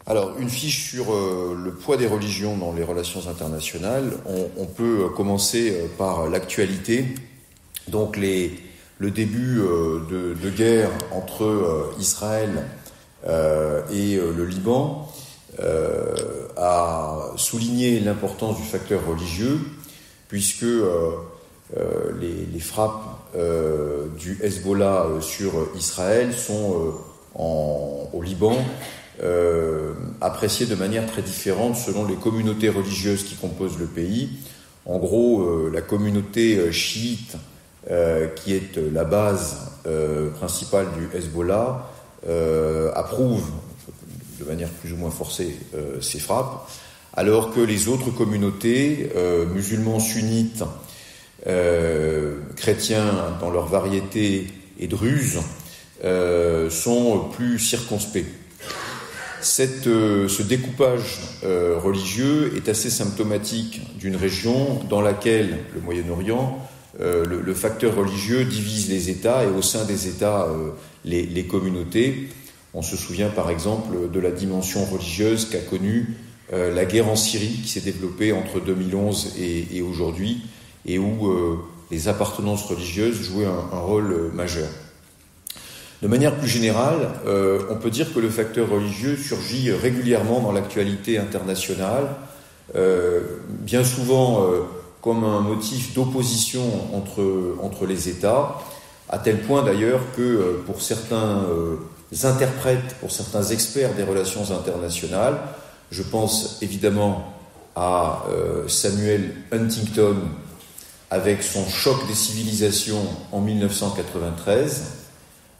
Alors, une fiche sur le poids des religions dans les relations internationales. On peut commencer par l'actualité. Donc, le début de guerre entre Israël et le Liban a souligné l'importance du facteur religieux, puisque les frappes du Hezbollah sur Israël sont au Liban appréciées de manière très différente selon les communautés religieuses qui composent le pays. En gros, la communauté chiite, qui est la base principale du Hezbollah, approuve de manière plus ou moins forcée ces frappes, alors que les autres communautés, musulmans sunnites, chrétiens dans leur variété et druzes, sont plus circonspects. Ce découpage religieux est assez symptomatique d'une région dans laquelle, le Moyen-Orient, le facteur religieux divise les États et au sein des États les communautés. On se souvient par exemple de la dimension religieuse qu'a connue la guerre en Syrie qui s'est développée entre 2011 et aujourd'hui et où les appartenances religieuses jouaient un rôle majeur. De manière plus générale, on peut dire que le facteur religieux surgit régulièrement dans l'actualité internationale, bien souvent comme un motif d'opposition entre les États, à tel point d'ailleurs que pour certains interprètes, pour certains experts des relations internationales, je pense évidemment à Samuel Huntington avec son choc des civilisations en 1993,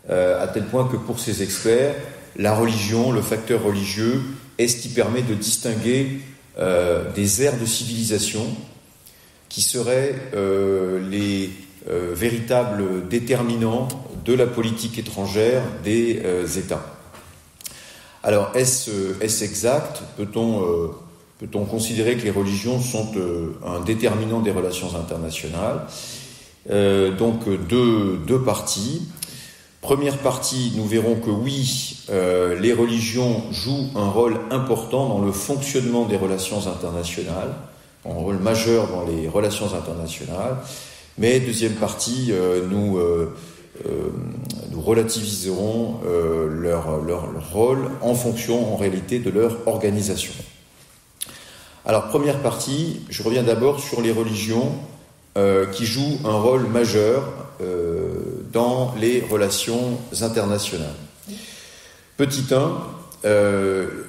à tel point que pour ces experts, la religion, le facteur religieux, est ce qui permet de distinguer des ères de civilisation qui seraient les véritables déterminants de la politique étrangère des États. Alors, est-ce exact ? Peut-on considérer que les religions sont un déterminant des relations internationales ? Donc, deux parties. Première partie, nous verrons que oui, les religions jouent un rôle important dans le fonctionnement des relations internationales, un rôle majeur dans les relations internationales. Mais deuxième partie, nous relativiserons leur rôle en fonction, en réalité, de leur organisation. Alors, première partie, je reviens d'abord sur les religions qui jouent un rôle majeur dans les relations internationales. Petit 1,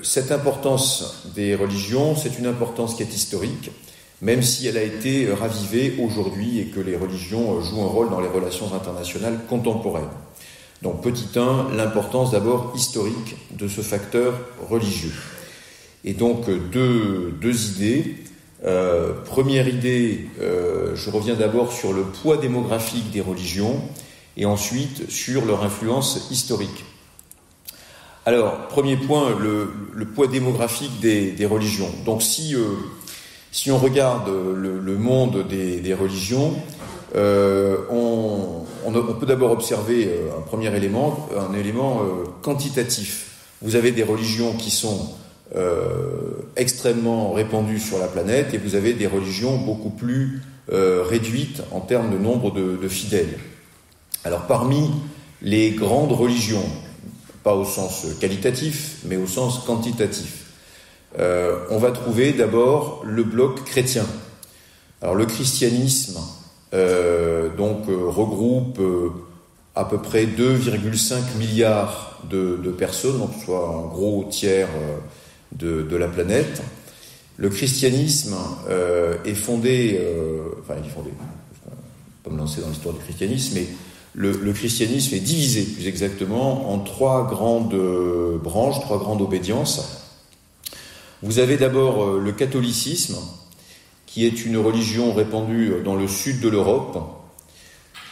cette importance des religions, c'est une importance qui est historique, même si elle a été ravivée aujourd'hui et que les religions jouent un rôle dans les relations internationales contemporaines. Donc, petit 1, l'importance d'abord historique de ce facteur religieux. Et donc, deux idées. Première idée, je reviens d'abord sur le poids démographique des religions et ensuite sur leur influence historique. Alors, premier point, le poids démographique des religions. Donc, si on regarde le monde des religions, on peut d'abord observer un premier élément, un élément quantitatif. Vous avez des religions qui sont extrêmement répandues sur la planète et vous avez des religions beaucoup plus réduites en termes de nombre de fidèles. Alors parmi les grandes religions, pas au sens qualitatif, mais au sens quantitatif, on va trouver d'abord le bloc chrétien. Alors le christianisme regroupe à peu près 2,5 milliards de personnes, donc soit un gros tiers de la planète. Le christianisme est fondé, je ne vais pas me lancer dans l'histoire du christianisme, mais le christianisme est divisé plus exactement en trois grandes branches, trois grandes obédiences. Vous avez d'abord le catholicisme, qui est une religion répandue dans le sud de l'Europe,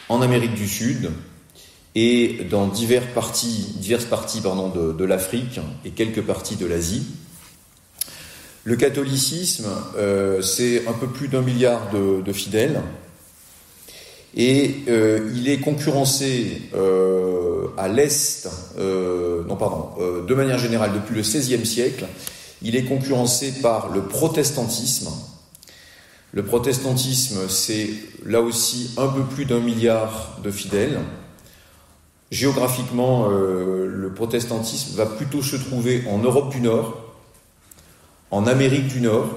en Amérique du Sud, et dans diverses parties de l'Afrique et quelques parties de l'Asie. Le catholicisme, c'est un peu plus d'1 milliard de fidèles. Et il est concurrencé à l'Est, de manière générale, depuis le XVIe siècle, il est concurrencé par le protestantisme. Le protestantisme, c'est là aussi un peu plus d'1 milliard de fidèles. Géographiquement, le protestantisme va plutôt se trouver en Europe du Nord, en Amérique du Nord,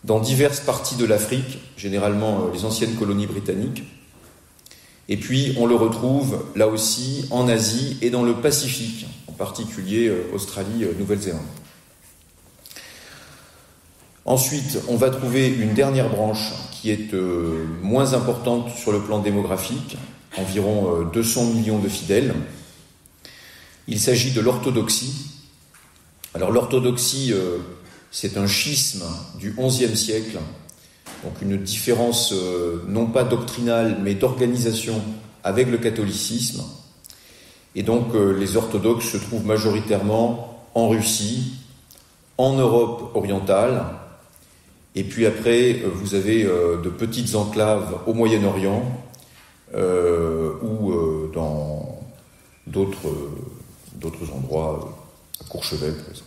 dans diverses parties de l'Afrique, généralement les anciennes colonies britanniques. Et puis, on le retrouve là aussi en Asie et dans le Pacifique, en particulier Australie, Nouvelle-Zélande. Ensuite, on va trouver une dernière branche qui est moins importante sur le plan démographique, environ 200 millions de fidèles. Il s'agit de l'orthodoxie. Alors l'orthodoxie, c'est un schisme du XIe siècle, donc une différence non pas doctrinale mais d'organisation avec le catholicisme. Et donc les orthodoxes se trouvent majoritairement en Russie, en Europe orientale, et puis après vous avez de petites enclaves au Moyen-Orient ou dans d'autres endroits, à Courchevel par exemple.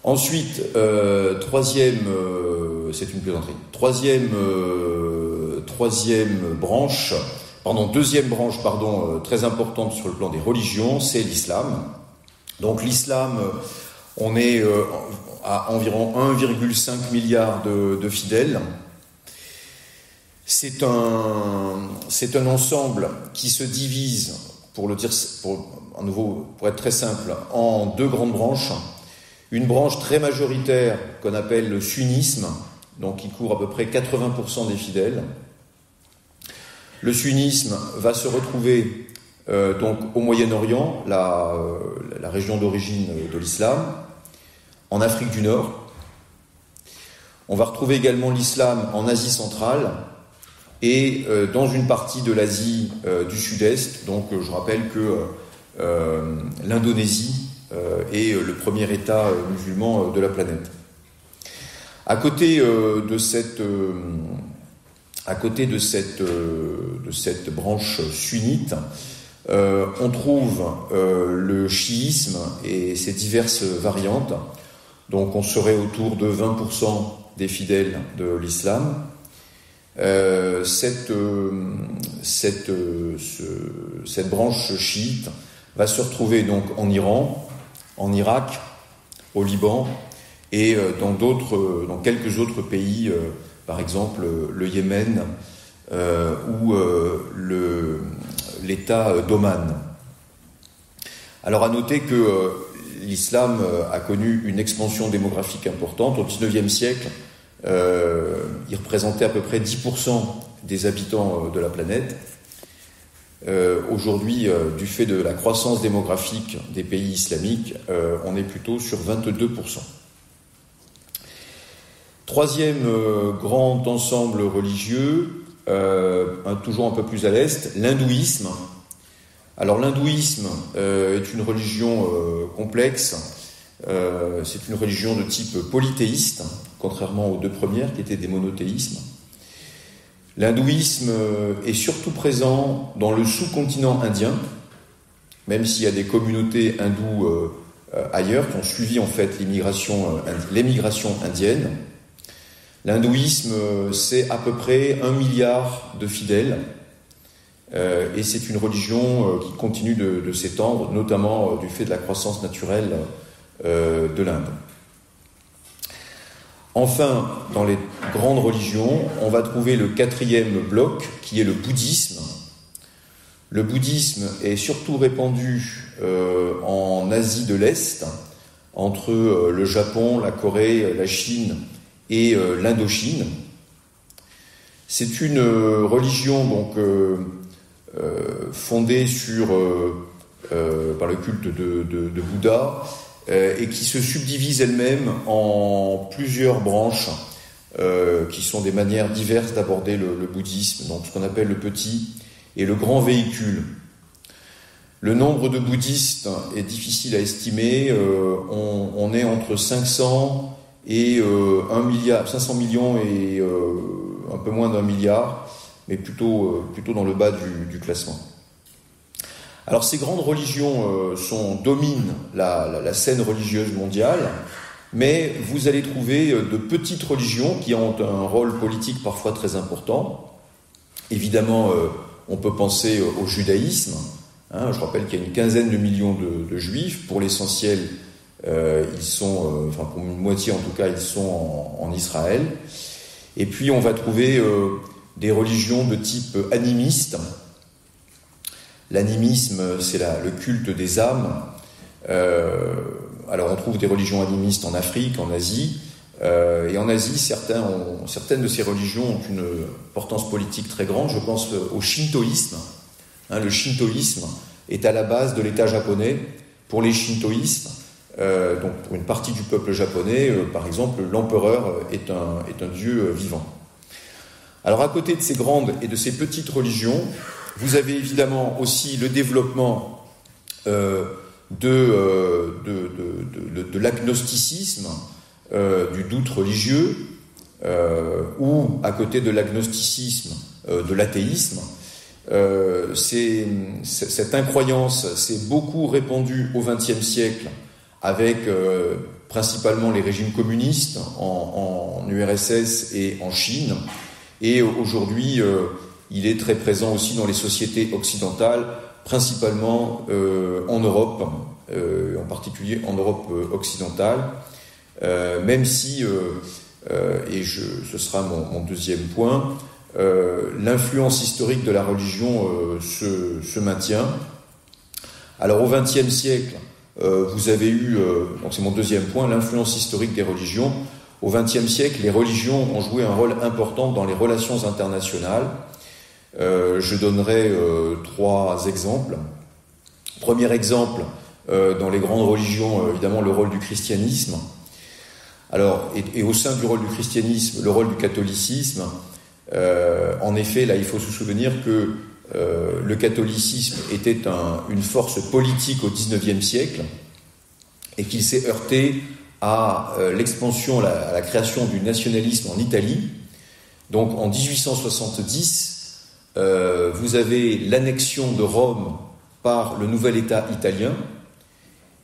Ensuite, c'est une plaisanterie. Deuxième branche, très importante sur le plan des religions, c'est l'islam. Donc l'islam, on est à environ 1,5 milliard de fidèles. C'est un ensemble qui se divise, pour être très simple, en deux grandes branches. Une branche très majoritaire qu'on appelle le sunnisme, donc qui couvre à peu près 80% des fidèles. Le sunnisme va se retrouver donc au Moyen-Orient, la région d'origine de l'islam, en Afrique du Nord. On va retrouver également l'islam en Asie centrale et dans une partie de l'Asie du Sud-Est. Donc je rappelle que l'Indonésie est le premier État musulman de la planète. À côté de cette branche sunnite, on trouve le chiisme et ses diverses variantes. Donc on serait autour de 20% des fidèles de l'islam. Cette branche chiite va se retrouver donc en Iran, en Irak, au Liban et dans quelques autres pays, par exemple le Yémen ou l'État d'Oman. Alors à noter que l'islam a connu une expansion démographique importante. Au XIXe siècle, il représentait à peu près 10% des habitants de la planète. Aujourd'hui, du fait de la croissance démographique des pays islamiques, on est plutôt sur 22%. Troisième grand ensemble religieux, toujours un peu plus à l'est, l'hindouisme. Alors l'hindouisme est une religion complexe, c'est une religion de type polythéiste, contrairement aux deux premières qui étaient des monothéismes. L'hindouisme est surtout présent dans le sous-continent indien, même s'il y a des communautés hindoues ailleurs qui ont suivi en fait l'émigration indienne. L'hindouisme, c'est à peu près 1 milliard de fidèles, et c'est une religion qui continue de s'étendre, notamment du fait de la croissance naturelle de l'Inde. Enfin, dans les grandes religions, on va trouver le quatrième bloc, qui est le bouddhisme. Le bouddhisme est surtout répandu en Asie de l'Est, entre le Japon, la Corée, la Chine et l'Indochine. C'est une religion donc fondée par le culte de Bouddha, et qui se subdivise elle-même en plusieurs branches qui sont des manières diverses d'aborder le bouddhisme, donc ce qu'on appelle le petit et le grand véhicule. Le nombre de bouddhistes est difficile à estimer, on est entre 500 millions et un peu moins d'1 milliard, mais plutôt dans le bas du classement. Alors ces grandes religions dominent la scène religieuse mondiale, mais vous allez trouver de petites religions qui ont un rôle politique parfois très important. Évidemment, on peut penser au judaïsme. Je rappelle qu'il y a une quinzaine de millions de juifs. Pour l'essentiel, ils sont, pour une moitié en tout cas, ils sont en Israël. Et puis on va trouver des religions de type animiste. L'animisme, c'est le culte des âmes. Alors on trouve des religions animistes en Afrique, en Asie. Et en Asie, certaines de ces religions ont une importance politique très grande. Je pense au shintoïsme. Le shintoïsme est à la base de l'État japonais. Pour les shintoïstes, donc pour une partie du peuple japonais, par exemple, l'empereur est un dieu vivant. Alors à côté de ces grandes et de ces petites religions, vous avez évidemment aussi le développement de l'agnosticisme, du doute religieux, ou à côté de l'agnosticisme, de l'athéisme. Cette incroyance s'est beaucoup répandue au XXe siècle avec principalement les régimes communistes en URSS et en Chine. Et aujourd'hui, il est très présent aussi dans les sociétés occidentales, principalement en Europe, en particulier en Europe occidentale, même si, ce sera mon deuxième point, l'influence historique de la religion se maintient. Alors au XXe siècle, vous avez eu, donc c'est mon deuxième point, l'influence historique des religions. Au XXe siècle, les religions ont joué un rôle important dans les relations internationales. Je donnerai 3 exemples. Premier exemple, dans les grandes religions, évidemment, le rôle du christianisme. Alors, et au sein du rôle du christianisme, le rôle du catholicisme. En effet, là, il faut se souvenir que le catholicisme était une force politique au XIXe siècle et qu'il s'est heurté à l'expansion, à la création du nationalisme en Italie. Donc, en 1870, vous avez l'annexion de Rome par le nouvel État italien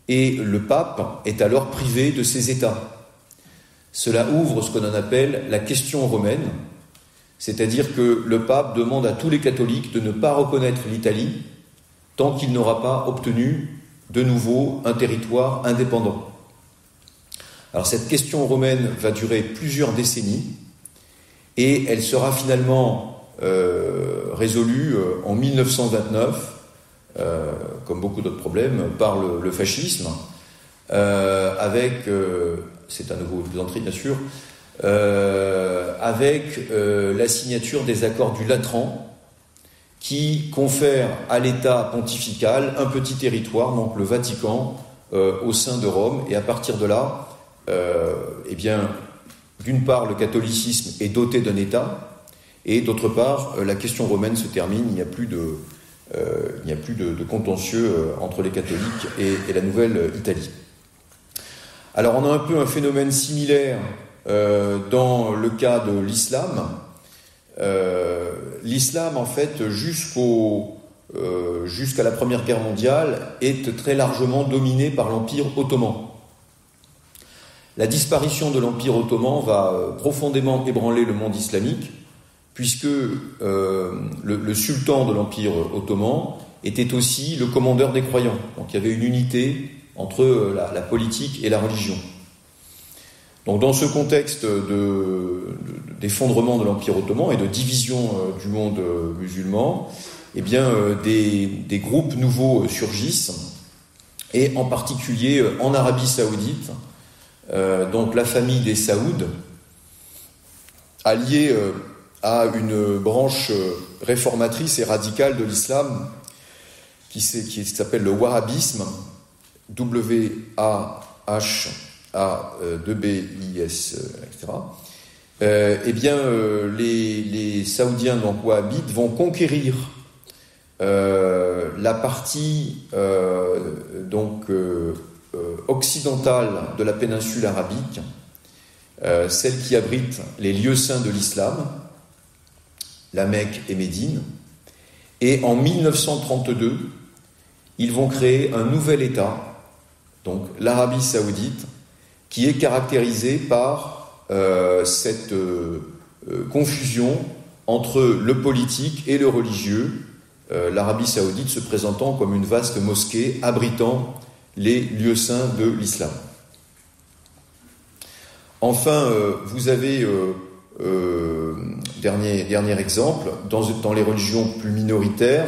et le pape est alors privé de ses États. Cela ouvre ce qu'on appelle la question romaine, c'est-à-dire que le pape demande à tous les catholiques de ne pas reconnaître l'Italie tant qu'il n'aura pas obtenu de nouveau un territoire indépendant. Alors cette question romaine va durer plusieurs décennies et elle sera finalement résolue en 1929, comme beaucoup d'autres problèmes, par le fascisme, avec, c'est à nouveau une plaisanterie bien sûr, avec la signature des accords du Latran qui confèrent à l'État pontifical un petit territoire, donc le Vatican, au sein de Rome. Et à partir de là, d'une part, le catholicisme est doté d'un État, et d'autre part, la question romaine se termine. Il n'y a plus de contentieux entre les catholiques et la Nouvelle-Italie. Alors, on a un peu un phénomène similaire dans le cas de l'islam. L'islam, en fait, jusqu'à la Première Guerre mondiale, est très largement dominé par l'Empire ottoman. La disparition de l'Empire ottoman va profondément ébranler le monde islamique, puisque le sultan de l'Empire ottoman était aussi le commandeur des croyants. Donc il y avait une unité entre la politique et la religion. Donc dans ce contexte d'effondrement de l'Empire ottoman et de division du monde musulman, des groupes nouveaux surgissent, et en particulier en Arabie Saoudite, donc la famille des Saouds, alliée à une branche réformatrice et radicale de l'islam qui s'appelle le wahhabisme, W-A-H-A-2-B-I-S, etc. Les Saoudiens, donc wahhabites, vont conquérir la partie occidentale de la péninsule arabique, celle qui abrite les lieux saints de l'islam, la Mecque et Médine. Et en 1932, ils vont créer un nouvel État, donc l'Arabie Saoudite, qui est caractérisé par cette confusion entre le politique et le religieux, l'Arabie Saoudite se présentant comme une vaste mosquée abritant les lieux saints de l'islam. Enfin, vous avez, dernier exemple, dans les religions plus minoritaires,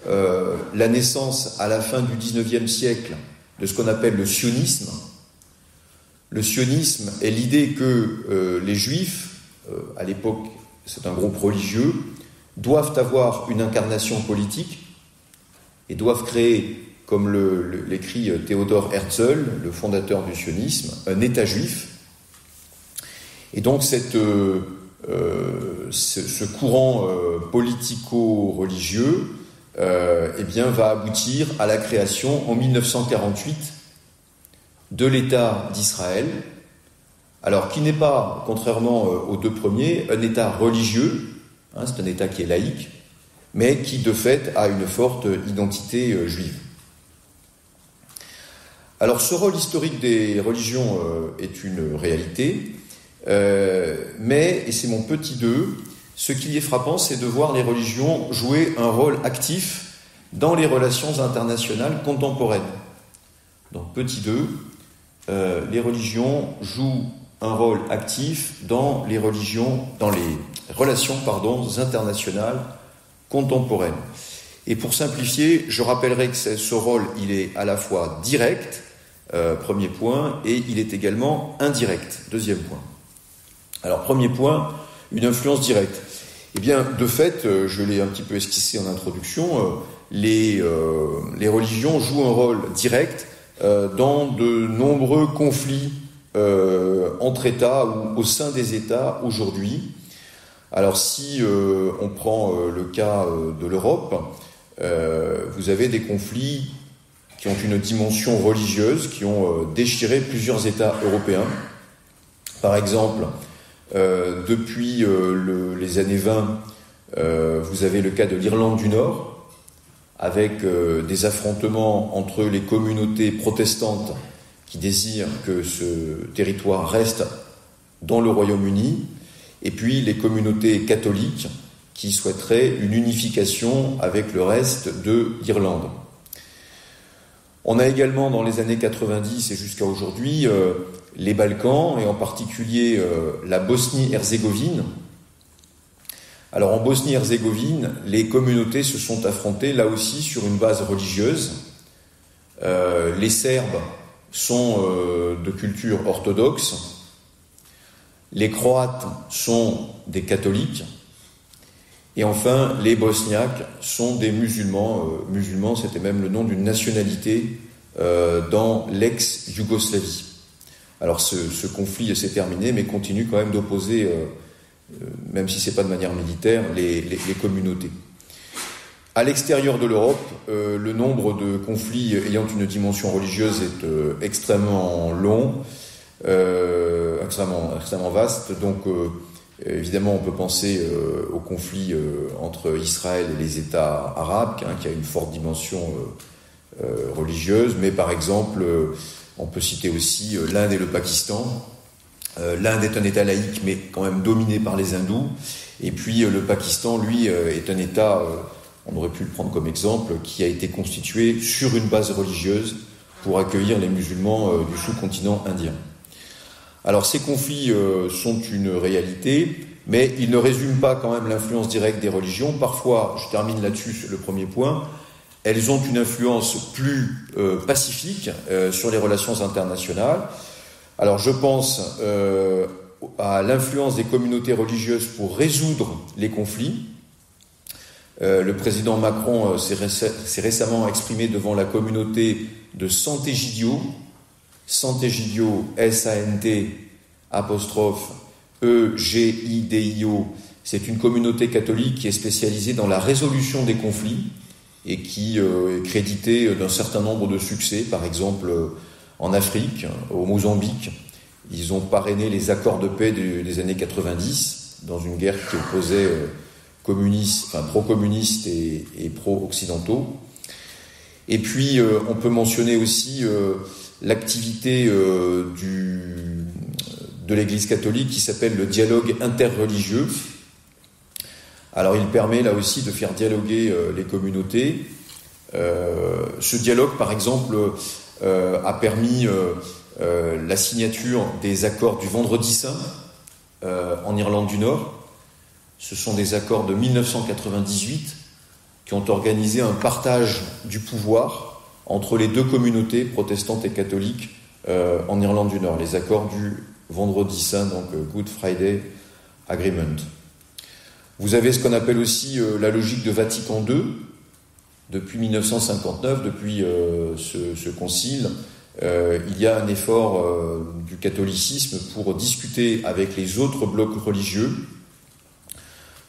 la naissance à la fin du XIXe siècle de ce qu'on appelle le sionisme. Le sionisme est l'idée que les juifs, à l'époque c'est un groupe religieux, doivent avoir une incarnation politique et doivent créer, comme l'écrit Théodore Herzl, le fondateur du sionisme, un État juif. Et donc ce courant politico-religieux va aboutir à la création en 1948 de l'État d'Israël, alors qui n'est pas, contrairement aux deux premiers, un État religieux, c'est un État qui est laïque, mais qui de fait a une forte identité juive. Alors ce rôle historique des religions est une réalité, mais, et c'est mon petit 2, ce qui est frappant, c'est de voir les religions jouer un rôle actif dans les relations internationales contemporaines. Donc petit 2, les religions jouent un rôle actif dans les relations internationales contemporaines. Et pour simplifier, je rappellerai que ce rôle, il est à la fois direct, premier point, et il est également indirect, deuxième point. Alors, premier point, une influence directe. Eh bien, de fait, je l'ai un petit peu esquissé en introduction, les religions jouent un rôle direct dans de nombreux conflits entre États ou au sein des États aujourd'hui. Alors, si on prend le cas de l'Europe, vous avez des conflits qui ont une dimension religieuse, qui ont déchiré plusieurs États européens. Par exemple, depuis les années 20, vous avez le cas de l'Irlande du Nord, avec des affrontements entre les communautés protestantes qui désirent que ce territoire reste dans le Royaume-Uni, et puis les communautés catholiques qui souhaiteraient une unification avec le reste de l'Irlande. On a également dans les années 90 et jusqu'à aujourd'hui les Balkans, et en particulier la Bosnie-Herzégovine. Alors en Bosnie-Herzégovine, les communautés se sont affrontées là aussi sur une base religieuse. Les Serbes sont de culture orthodoxe, les Croates sont des catholiques, et enfin les Bosniaques sont des musulmans. Musulmans, c'était même le nom d'une nationalité dans l'ex-Yougoslavie. Alors ce conflit s'est terminé, mais continue quand même d'opposer, même si ce n'est pas de manière militaire, les communautés. À l'extérieur de l'Europe, le nombre de conflits ayant une dimension religieuse est extrêmement long, extrêmement vaste. Donc évidemment, on peut penser au conflit entre Israël et les États arabes, qui a une forte dimension religieuse, mais par exemple, on peut citer aussi l'Inde et le Pakistan. L'Inde est un État laïque, mais quand même dominé par les hindous, et puis le Pakistan, lui, est un État, on aurait pu le prendre comme exemple, qui a été constitué sur une base religieuse pour accueillir les musulmans du sous-continent indien. Alors ces conflits sont une réalité, mais ils ne résument pas quand même l'influence directe des religions. Parfois, je termine là-dessus, le premier point, elles ont une influence plus pacifique sur les relations internationales. Alors je pense à l'influence des communautés religieuses pour résoudre les conflits. Le président Macron s'est récemment exprimé devant la communauté de Sant'Egidio, SANT'_EGIDIO. C'est une communauté catholique qui est spécialisée dans la résolution des conflits et qui est créditée d'un certain nombre de succès, par exemple en Afrique, au Mozambique. Ils ont parrainé les accords de paix des années 90, dans une guerre qui opposait communistes, enfin pro-communistes et pro-occidentaux. Et puis on peut mentionner aussi l'activité de l'Église catholique qui s'appelle le dialogue interreligieux. Alors il permet là aussi de faire dialoguer les communautés. Ce dialogue, par exemple, a permis la signature des accords du Vendredi Saint en Irlande du Nord. Ce sont des accords de 1998 qui ont organisé un partage du pouvoir entre les deux communautés protestantes et catholiques en Irlande du Nord, les accords du Vendredi Saint, donc Good Friday Agreement. Vous avez ce qu'on appelle aussi la logique de Vatican II. Depuis 1959, depuis ce concile, il y a un effort du catholicisme pour discuter avec les autres blocs religieux.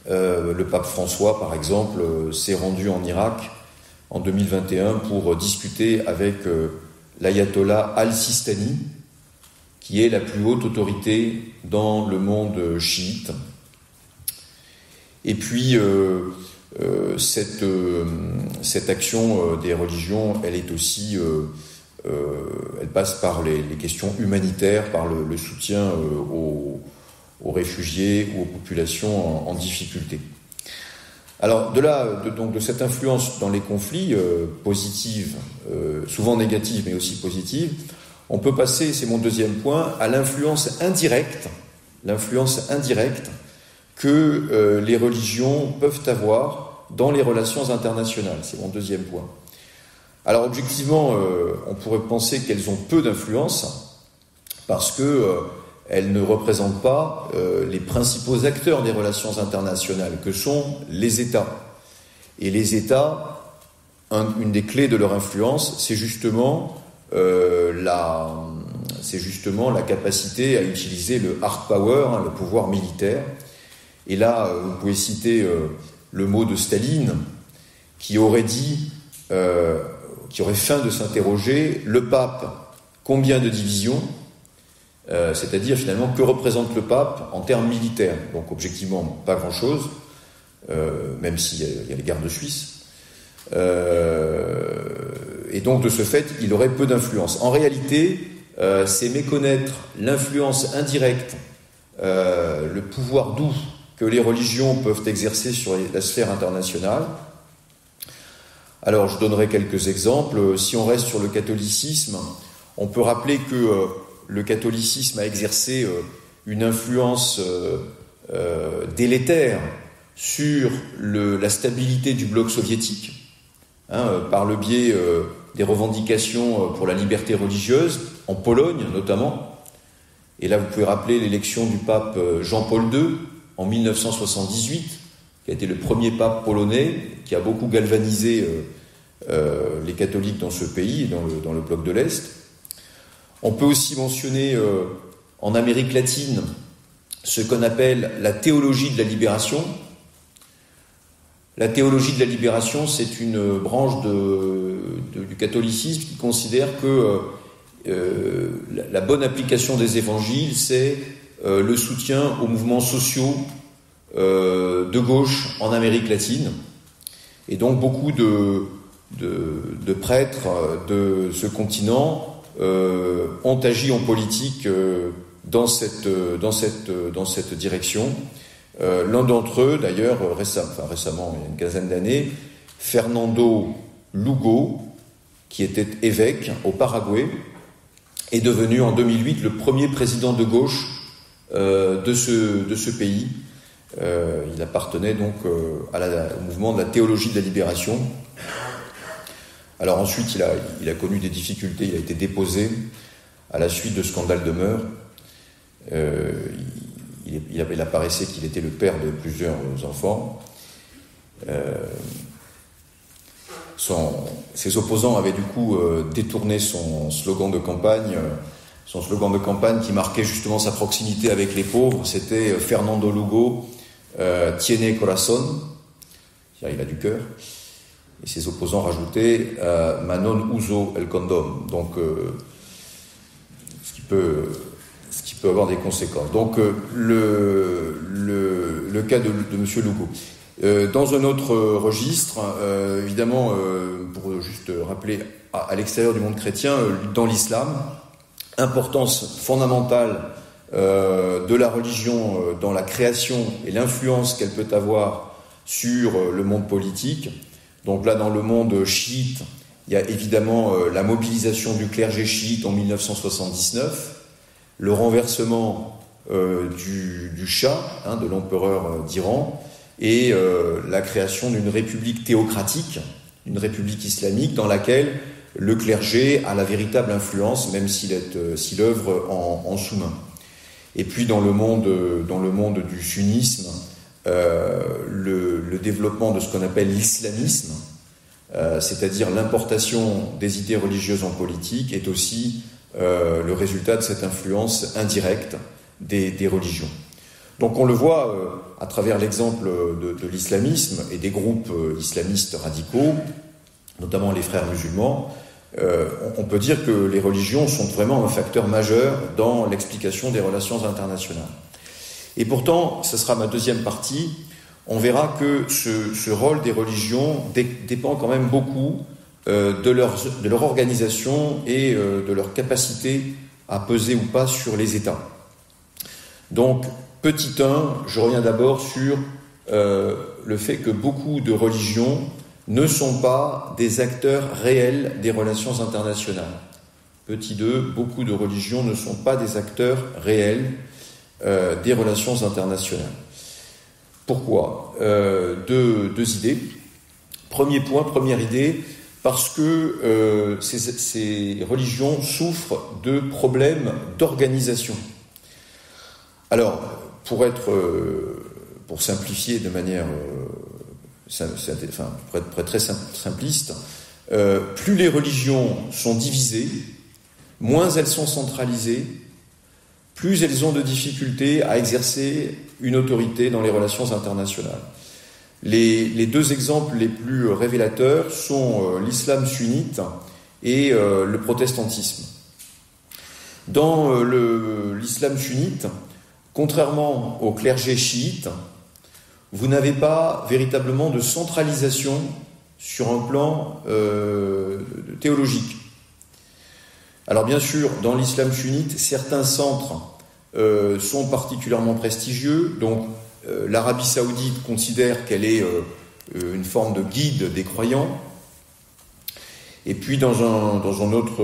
Le pape François, par exemple, s'est rendu en Irak en 2021 pour discuter avec l'ayatollah al-Sistani, qui est la plus haute autorité dans le monde chiite. Et puis, cette action des religions, elle est aussi, elle passe par les questions humanitaires, par le soutien aux réfugiés ou aux populations en difficulté. Alors, de cette influence dans les conflits positive, souvent négative, mais aussi positive, on peut passer, c'est mon deuxième point, à l'influence indirecte que les religions peuvent avoir dans les relations internationales. C'est mon deuxième point. Alors, objectivement, on pourrait penser qu'elles ont peu d'influence parce que elles ne représentent pas les principaux acteurs des relations internationales, que sont les États. Et les États, une des clés de leur influence, c'est justement la capacité à utiliser le hard power, le pouvoir militaire. Et là, vous pouvez citer le mot de Staline, qui aurait dit, qui aurait feint de s'interroger, le pape, combien de divisions ? C'est-à-dire finalement que représente le pape en termes militaires. Donc objectivement pas grand-chose, même s'il y a les gardes suisses. Et donc de ce fait, il aurait peu d'influence. En réalité, c'est méconnaître l'influence indirecte, le pouvoir doux que les religions peuvent exercer sur la sphère internationale. Alors je donnerai quelques exemples. Si on reste sur le catholicisme, on peut rappeler que le catholicisme a exercé une influence délétère sur la stabilité du bloc soviétique, par le biais des revendications pour la liberté religieuse, en Pologne notamment. Et là, vous pouvez rappeler l'élection du pape Jean-Paul II en 1978, qui a été le premier pape polonais, qui a beaucoup galvanisé les catholiques dans ce pays, dans le bloc de l'Est. On peut aussi mentionner en Amérique latine ce qu'on appelle la théologie de la libération. La théologie de la libération, c'est une branche du catholicisme qui considère que la bonne application des évangiles, c'est le soutien aux mouvements sociaux de gauche en Amérique latine. Et donc beaucoup de prêtres de ce continent ont agi en politique dans cette direction. L'un d'entre eux, d'ailleurs, récemment, il y a une quinzaine d'années, Fernando Lugo, qui était évêque au Paraguay, est devenu en 2008 le premier président de gauche de ce pays. Il appartenait donc au mouvement de la théologie de la libération. Alors ensuite, il a connu des difficultés, il a été déposé à la suite de scandales de mœurs. Il apparaissait qu'il était le père de plusieurs enfants. Ses opposants avaient du coup détourné son slogan de campagne qui marquait justement sa proximité avec les pauvres. C'était Fernando Lugo, tiene corazón, c'est-à-dire il a du cœur. Et ses opposants rajoutaient Manon uso el condom, donc ce qui peut avoir des conséquences. Donc le cas de M. Lugo. Dans un autre registre, évidemment, pour juste rappeler, à l'extérieur du monde chrétien, dans l'islam, importance fondamentale de la religion dans la création et l'influence qu'elle peut avoir sur le monde politique. Donc là, dans le monde chiite, il y a évidemment la mobilisation du clergé chiite en 1979, le renversement du Shah, de l'empereur d'Iran, et la création d'une république théocratique, une république islamique dans laquelle le clergé a la véritable influence, même s'il œuvre en sous-main. Et puis dans le monde du sunnisme, le développement de ce qu'on appelle l'islamisme, c'est-à-dire l'importation des idées religieuses en politique, est aussi le résultat de cette influence indirecte des religions. Donc on le voit à travers l'exemple de l'islamisme et des groupes islamistes radicaux, notamment les frères musulmans. On peut dire que les religions sont vraiment un facteur majeur dans l'explication des relations internationales. Et pourtant, ce sera ma deuxième partie, on verra que ce rôle des religions dépend quand même beaucoup de leur organisation et de leur capacité à peser ou pas sur les États. Donc, petit 1, je reviens d'abord sur le fait que beaucoup de religions ne sont pas des acteurs réels des relations internationales. Petit 2, beaucoup de religions ne sont pas des acteurs réels des relations internationales. Pourquoi ? Deux idées. Premier point, première idée, parce que ces religions souffrent de problèmes d'organisation. Alors, pour simplifier de manière, pour être très simpliste, plus les religions sont divisées, moins elles sont centralisées, plus elles ont de difficultés à exercer une autorité dans les relations internationales. Les deux exemples les plus révélateurs sont l'islam sunnite et le protestantisme. Dans l'islam sunnite, contrairement au clergé chiite, vous n'avez pas véritablement de centralisation sur un plan théologique. Alors bien sûr, dans l'islam sunnite, certains centres sont particulièrement prestigieux. Donc l'Arabie saoudite considère qu'elle est une forme de guide des croyants. Et puis dans un autre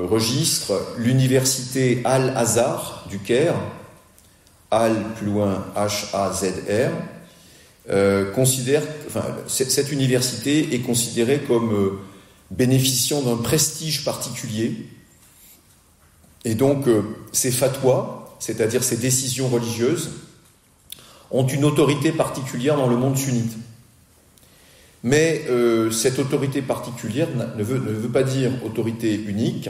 registre, l'université Al-Azhar du Caire, Al plus loin H-A-Z-R, cette université est considérée comme bénéficiant d'un prestige particulier. Et donc, ces fatwas, c'est-à-dire ces décisions religieuses, ont une autorité particulière dans le monde sunnite. Mais cette autorité particulière ne veut pas dire autorité unique.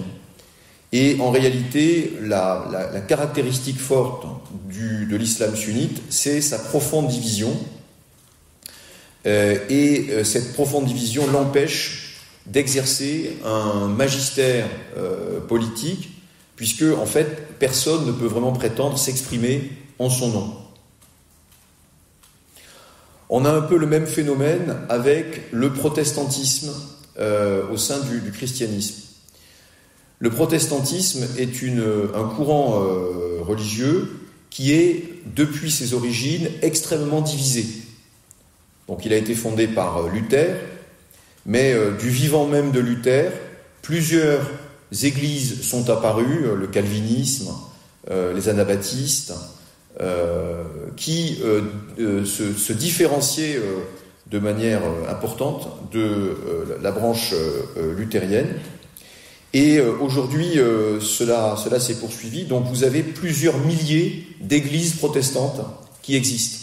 Et en réalité, la caractéristique forte de l'islam sunnite, c'est sa profonde division. Et cette profonde division l'empêche d'exercer un magistère politique, puisque, en fait, personne ne peut vraiment prétendre s'exprimer en son nom. On a un peu le même phénomène avec le protestantisme au sein du christianisme. Le protestantisme est un courant religieux qui est, depuis ses origines, extrêmement divisé. Donc il a été fondé par Luther, mais du vivant même de Luther, plusieurs églises sont apparues, le calvinisme, les anabaptistes, qui se différenciaient de manière importante de la branche luthérienne. Et aujourd'hui, cela s'est poursuivi. Donc vous avez plusieurs milliers d'églises protestantes qui existent.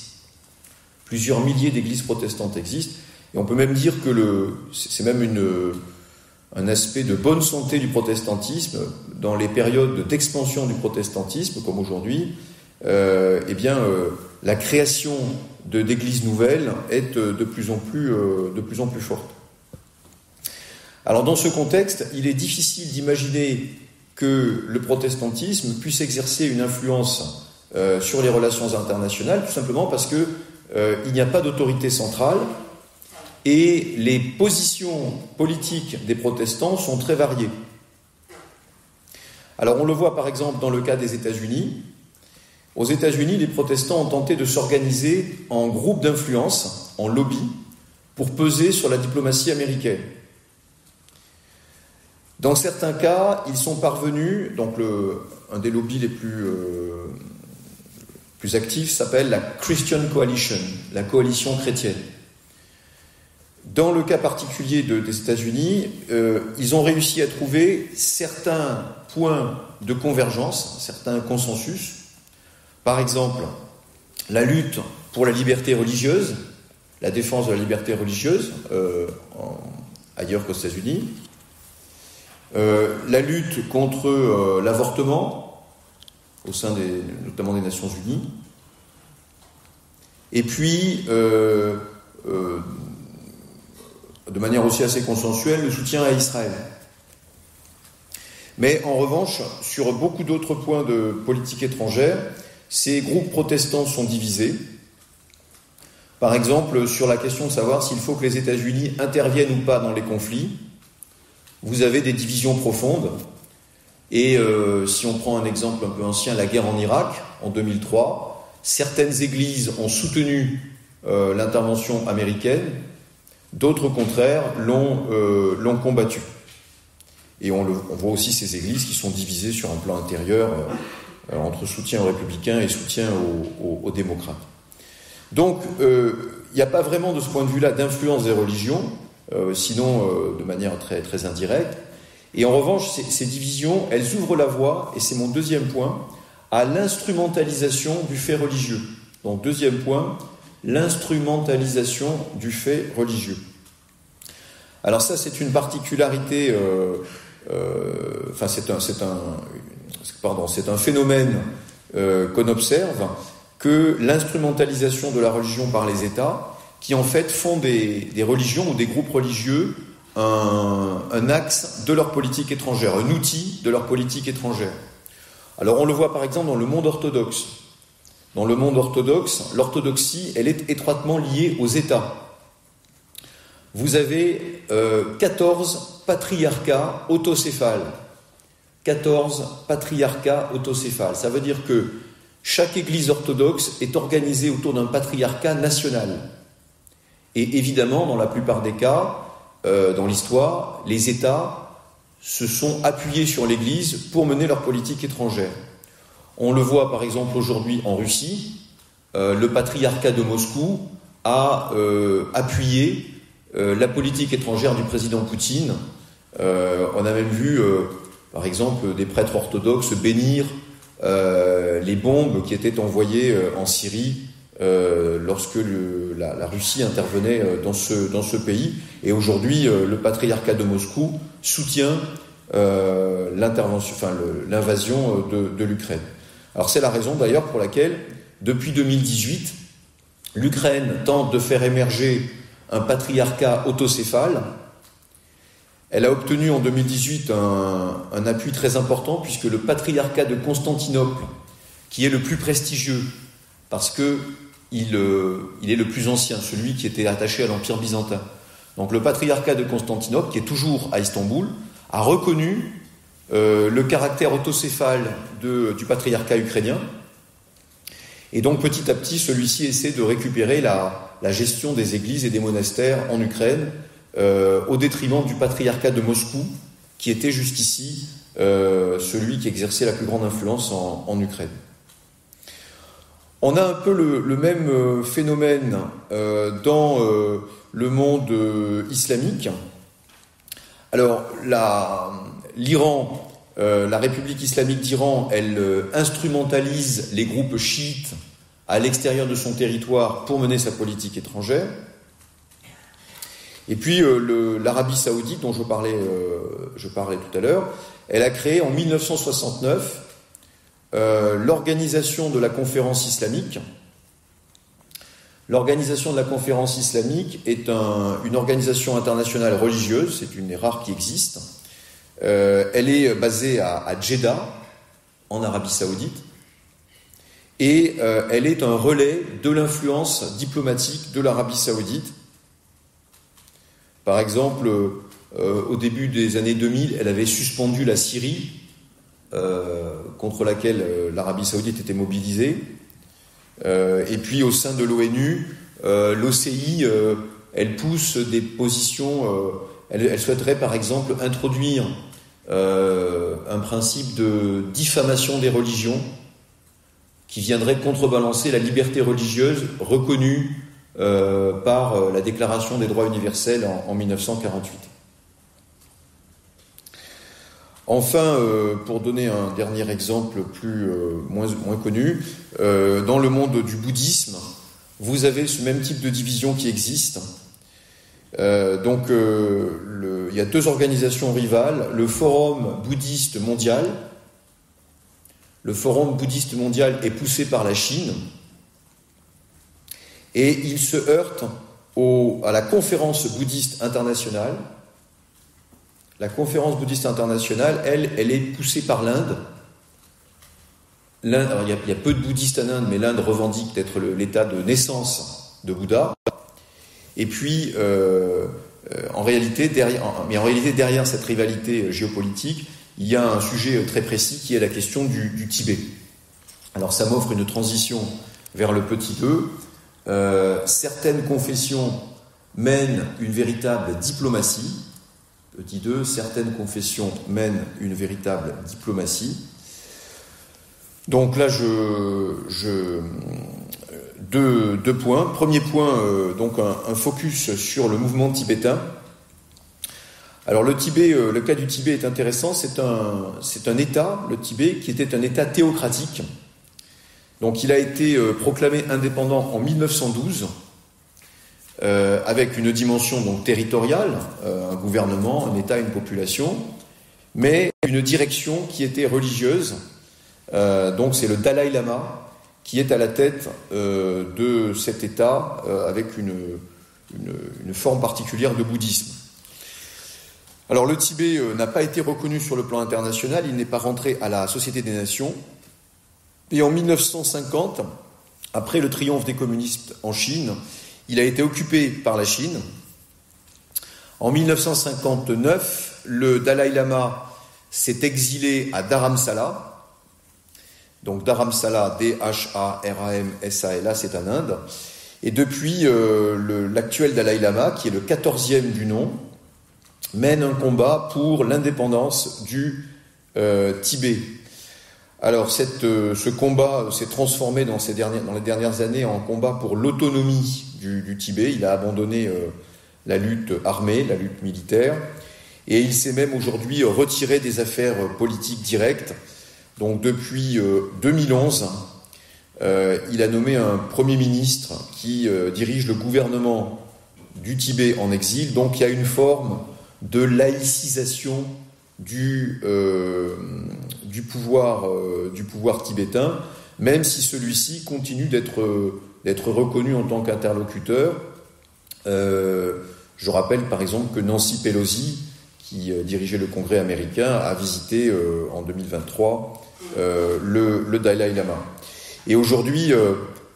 Plusieurs milliers d'églises protestantes existent. Et on peut même dire que c'est même un aspect de bonne santé du protestantisme. Dans les périodes d'expansion du protestantisme, comme aujourd'hui, la création d'églises nouvelles est de plus en plus forte. Alors dans ce contexte, il est difficile d'imaginer que le protestantisme puisse exercer une influence sur les relations internationales, tout simplement parce que il n'y a pas d'autorité centrale et les positions politiques des protestants sont très variées. Alors on le voit par exemple dans le cas des États-Unis. Aux États-Unis, les protestants ont tenté de s'organiser en groupe d'influence, en lobby, pour peser sur la diplomatie américaine. Dans certains cas, ils sont parvenus, donc un des lobbies les plus actifs s'appelle la Christian Coalition, la coalition chrétienne. Dans le cas particulier des États-Unis, ils ont réussi à trouver certains points de convergence, certains consensus. Par exemple, la lutte pour la liberté religieuse, la défense de la liberté religieuse, ailleurs qu'aux États-Unis. La lutte contre l'avortement, au sein notamment des Nations Unies. Et puis, de manière aussi assez consensuelle, le soutien à Israël. Mais en revanche, sur beaucoup d'autres points de politique étrangère, ces groupes protestants sont divisés. Par exemple, sur la question de savoir s'il faut que les États-Unis interviennent ou pas dans les conflits, vous avez des divisions profondes. Et si on prend un exemple un peu ancien, la guerre en Irak, en 2003, certaines églises ont soutenu l'intervention américaine, d'autres, au contraire, l'ont combattue. Et on voit aussi ces églises qui sont divisées sur un plan intérieur entre soutien aux républicains et soutien aux démocrates. Donc, il n'y a pas vraiment de ce point de vue-là d'influence des religions, sinon de manière très, très indirecte. Et en revanche, ces divisions, elles ouvrent la voie, et c'est mon deuxième point, à l'instrumentalisation du fait religieux. Donc, deuxième point, l'instrumentalisation du fait religieux. Alors ça, c'est une particularité, c'est un phénomène qu'on observe, que l'instrumentalisation de la religion par les États, qui en fait font des religions ou des groupes religieux un axe de leur politique étrangère, un outil de leur politique étrangère. Alors on le voit par exemple dans le monde orthodoxe. Dans le monde orthodoxe, l'orthodoxie, elle est étroitement liée aux États. Vous avez 14 patriarcats autocéphales. 14 patriarcats autocéphales. Ça veut dire que chaque église orthodoxe est organisée autour d'un patriarcat national. Et évidemment, dans la plupart des cas, dans l'histoire, les États se sont appuyés sur l'Église pour mener leur politique étrangère. On le voit par exemple aujourd'hui en Russie, le patriarcat de Moscou a appuyé la politique étrangère du président Poutine. On a même vu, par exemple, des prêtres orthodoxes bénir les bombes qui étaient envoyées en Syrie lorsque la Russie intervenait dans ce pays. Et aujourd'hui, le patriarcat de Moscou soutient l'invasion de l'Ukraine. Alors c'est la raison d'ailleurs pour laquelle, depuis 2018, l'Ukraine tente de faire émerger un patriarcat autocéphale. Elle a obtenu en 2018 un appui très important, puisque le patriarcat de Constantinople, qui est le plus prestigieux, parce que il est le plus ancien, celui qui était attaché à l'Empire byzantin. Donc le patriarcat de Constantinople, qui est toujours à Istanbul, a reconnu le caractère autocéphale du patriarcat ukrainien. Et donc petit à petit, celui-ci essaie de récupérer la gestion des églises et des monastères en Ukraine, au détriment du patriarcat de Moscou, qui était jusqu'ici celui qui exerçait la plus grande influence en Ukraine. On a un peu le même phénomène dans le monde islamique. Alors, l'Iran, la République islamique d'Iran, elle instrumentalise les groupes chiites à l'extérieur de son territoire pour mener sa politique étrangère. Et puis l'Arabie saoudite, dont je parlais tout à l'heure, elle a créé en 1969 l'organisation de la conférence islamique. L'organisation de la conférence islamique est une organisation internationale religieuse, c'est une des rares qui existent. Elle est basée à Jeddah, en Arabie saoudite. et elle est un relais de l'influence diplomatique de l'Arabie saoudite. Par exemple, au début des années 2000, elle avait suspendu la Syrie, contre laquelle l'Arabie saoudite était mobilisée. Et puis au sein de l'ONU, l'OCI, elle pousse des positions, elle souhaiterait par exemple introduire un principe de diffamation des religions qui viendrait contrebalancer la liberté religieuse reconnue par la Déclaration des droits universels en 1948. Enfin, pour donner un dernier exemple moins connu, dans le monde du bouddhisme, vous avez ce même type de division qui existe. Donc, il y a deux organisations rivales, le Forum bouddhiste mondial. Le Forum bouddhiste mondial est poussé par la Chine et il se heurte à la conférence bouddhiste internationale. La conférence bouddhiste internationale, elle est poussée par l'Inde. L'Inde, alors il y a peu de bouddhistes en Inde, mais l'Inde revendique d'être l'état de naissance de Bouddha. Et puis, en réalité, derrière cette rivalité géopolitique, il y a un sujet très précis qui est la question du Tibet. Alors ça m'offre une transition vers le petit 2. Certaines confessions mènent une véritable diplomatie. Petit 2, certaines confessions mènent une véritable diplomatie. Donc là, deux points. Premier point, donc un focus sur le mouvement tibétain. Alors le Tibet, le cas du Tibet est intéressant. C'est un État, le Tibet, qui était un État théocratique. Donc il a été proclamé indépendant en 1912. Avec une dimension donc territoriale, un gouvernement, un État, une population, mais une direction qui était religieuse. Donc c'est le Dalai Lama qui est à la tête de cet État avec une forme particulière de bouddhisme. Alors le Tibet n'a pas été reconnu sur le plan international, il n'est pas rentré à la Société des Nations. Et en 1950, après le triomphe des communistes en Chine, il a été occupé par la Chine. En 1959, le Dalai Lama s'est exilé à Dharamsala. Donc Dharamsala, D-H-A-R-A-M-S-A-L-A, c'est en Inde. Et depuis, l'actuel Dalai Lama, qui est le 14e du nom, mène un combat pour l'indépendance du Tibet. Alors ce combat s'est transformé dans les dernières années en combat pour l'autonomie du Tibet. Il a abandonné la lutte armée, la lutte militaire, et il s'est même aujourd'hui retiré des affaires politiques directes. Donc depuis 2011, il a nommé un Premier ministre qui dirige le gouvernement du Tibet en exil. Donc il y a une forme de laïcisation du pouvoir tibétain, même si celui-ci continue d'être reconnu en tant qu'interlocuteur. Je rappelle par exemple que Nancy Pelosi, qui dirigeait le Congrès américain, a visité en 2023 le Dalai Lama. Et aujourd'hui,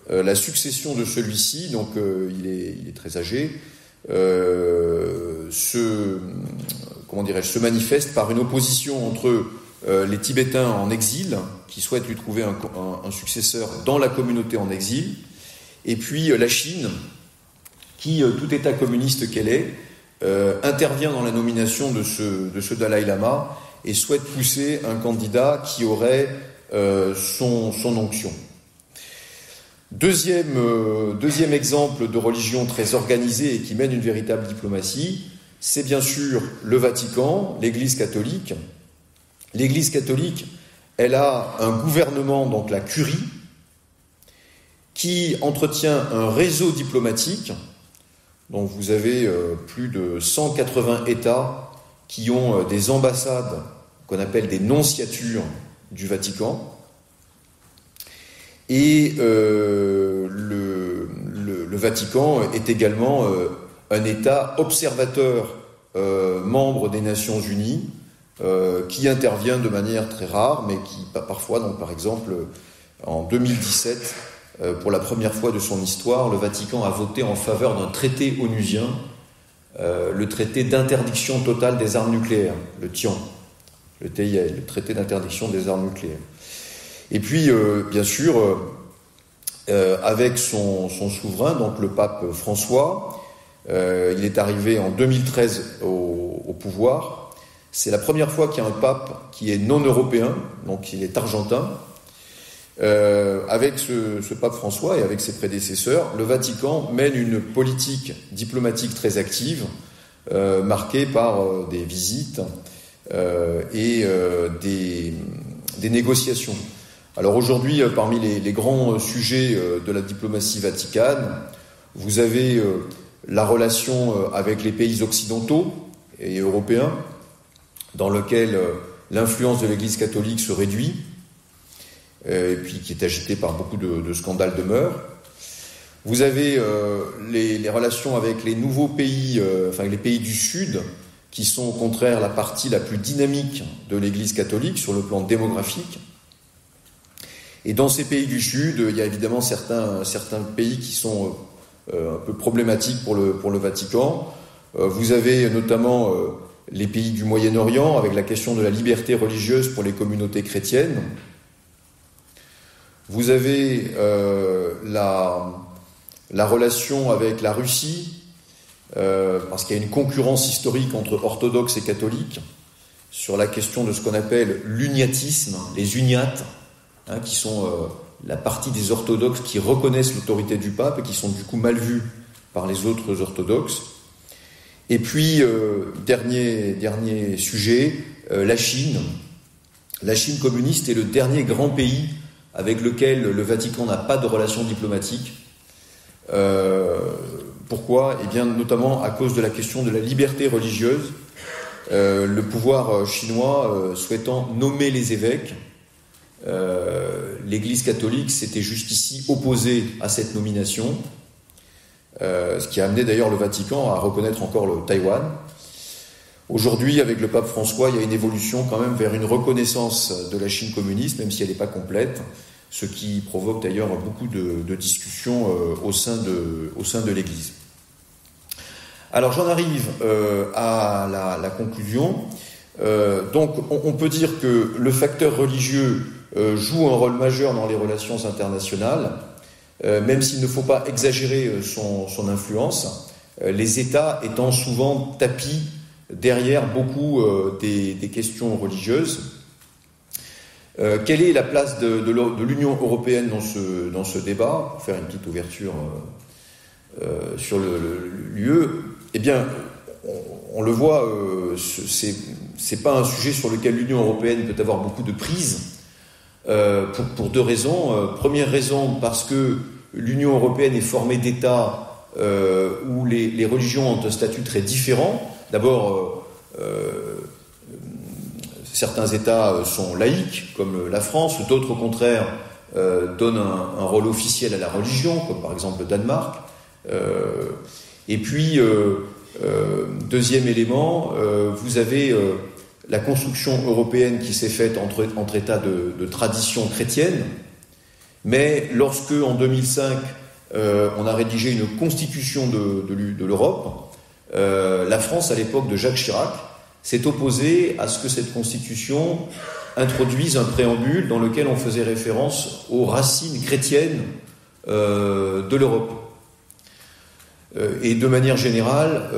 la succession de celui-ci, donc il est très âgé, se manifeste par une opposition entre les Tibétains en exil, qui souhaitent lui trouver un successeur dans la communauté en exil, et puis la Chine, qui, tout État communiste qu'elle est, intervient dans la nomination de ce Dalai Lama et souhaite pousser un candidat qui aurait son onction. Deuxième exemple de religion très organisée et qui mène une véritable diplomatie, c'est bien sûr le Vatican, l'Église catholique. L'Église catholique, elle a un gouvernement, donc la Curie, qui entretient un réseau diplomatique. Donc vous avez plus de 180 États qui ont des ambassades qu'on appelle des nonciatures du Vatican. Et le Vatican est également un État observateur, membre des Nations Unies, qui intervient de manière très rare, mais qui parfois, donc par exemple, en 2017, pour la première fois de son histoire, le Vatican a voté en faveur d'un traité onusien, le traité d'interdiction totale des armes nucléaires, le TIAN, le TIA, le traité d'interdiction des armes nucléaires. Et puis, bien sûr, avec son souverain, donc le pape François, il est arrivé en 2013 au pouvoir. C'est la première fois qu'il y a un pape qui est non européen, donc il est argentin. Avec ce pape François et avec ses prédécesseurs, le Vatican mène une politique diplomatique très active, marquée par des visites et des négociations. Alors aujourd'hui, parmi les grands sujets de la diplomatie vaticane, vous avez la relation avec les pays occidentaux et européens, dans lequel l'influence de l'Église catholique se réduit, et puis qui est agitée par beaucoup de scandales de mœurs. Vous avez les relations avec les nouveaux pays, les pays du Sud, qui sont au contraire la partie la plus dynamique de l'Église catholique sur le plan démographique. Et dans ces pays du Sud, il y a évidemment certains pays qui sont un peu problématiques pour le Vatican. Vous avez notamment les pays du Moyen-Orient, avec la question de la liberté religieuse pour les communautés chrétiennes. Vous avez la relation avec la Russie, parce qu'il y a une concurrence historique entre orthodoxes et catholiques sur la question de ce qu'on appelle l'uniatisme, les uniates, qui sont la partie des orthodoxes qui reconnaissent l'autorité du pape et qui sont du coup mal vus par les autres orthodoxes. Et puis, dernier sujet, la Chine. La Chine communiste est le dernier grand pays avec lequel le Vatican n'a pas de relations diplomatiques. Pourquoi ? Eh bien, notamment à cause de la question de la liberté religieuse, le pouvoir chinois souhaitant nommer les évêques. L'Église catholique s'était jusqu'ici opposée à cette nomination, ce qui a amené d'ailleurs le Vatican à reconnaître encore le Taïwan. Aujourd'hui, avec le pape François, il y a une évolution quand même vers une reconnaissance de la Chine communiste, même si elle n'est pas complète, ce qui provoque d'ailleurs beaucoup de discussions au sein de l'Église. Alors j'en arrive à la conclusion. Donc on peut dire que le facteur religieux joue un rôle majeur dans les relations internationales, même s'il ne faut pas exagérer son influence, les États étant souvent tapis derrière beaucoup des questions religieuses. Quelle est la place de l'Union européenne dans ce débat ? Pour faire une petite ouverture sur l'UE, eh bien, on le voit, c'est pas un sujet sur lequel l'Union européenne peut avoir beaucoup de prise, pour deux raisons. Première raison, parce que l'Union européenne est formée d'États où les religions ont un statut très différent. D'abord, certains États sont laïques, comme la France, d'autres, au contraire, donnent un rôle officiel à la religion, comme par exemple le Danemark. Et puis, deuxième élément, vous avez la construction européenne qui s'est faite entre États de tradition chrétienne, mais lorsque, en 2005, on a rédigé une constitution de l'Europe, la France, à l'époque de Jacques Chirac, s'est opposée à ce que cette constitution introduise un préambule dans lequel on faisait référence aux racines chrétiennes de l'Europe. Et de manière générale,